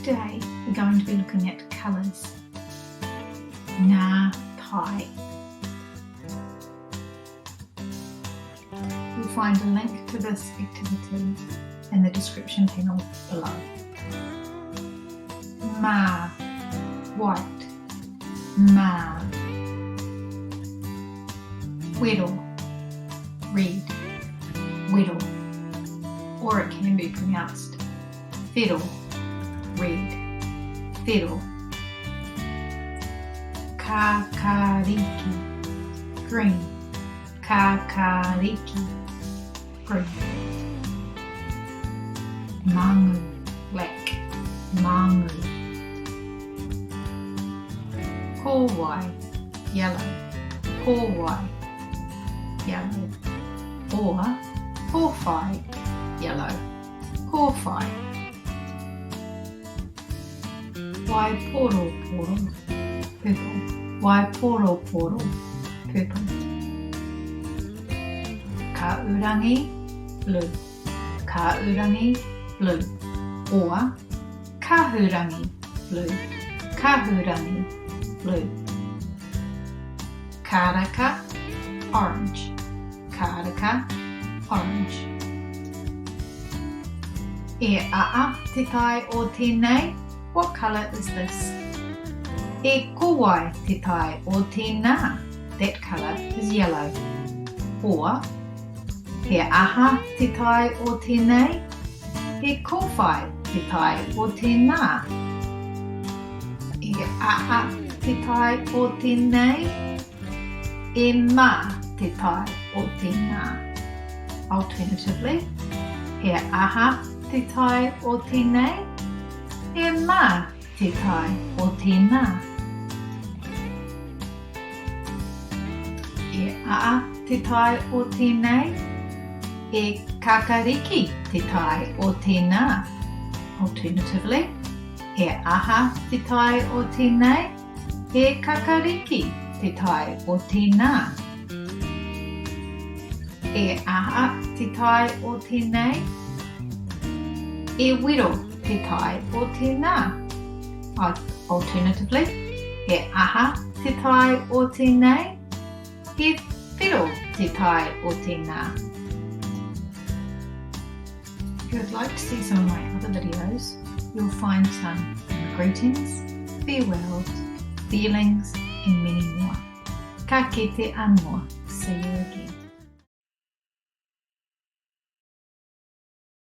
Today we're going to be looking at colours. Ngā tai. You'll find a link to this activity in the description panel below. Mā, white. Mā. Wero, red. Wero, or it can be pronounced wero, red. Wero. Kakariki, green. Kakariki, green. Mangu, black. Mangu. Kowhai yellow. Kowhai yellow. Or Kowhai yellow. Kowhai. Waiporoporo purple. Waiporoporo purple. Kahurangi blue. Kahurangi blue. Or Kahurangi Blue. Kahurangi Blue. Karaka Orange. Karaka Orange. E aa te tai o tēnei. What colour is this? E kowai te tai o tēnā. That colour is yellow. Or he aha te tai o tēnei. He kowhai te tai o tēnā. E aa te tai o tēnei. E mā te tai o tēnā. Alternatively, he aha te tai o tēnei. E mā te tai o tēnā. E aa te tai o tēnei. E kakariki te tai o tēnā. Alternatively, he aha te tai o tēnei. E kakariki te tai o tēnā. E aha te tai o tēnei. E wero te tai o tēnā. Alternatively, he aha te tai o tēnei. He wero te tai o tēnā. If you would like to see some of my other videos, you'll find some greetings, farewells, feelings, and many more. Ka kite anō. See you again.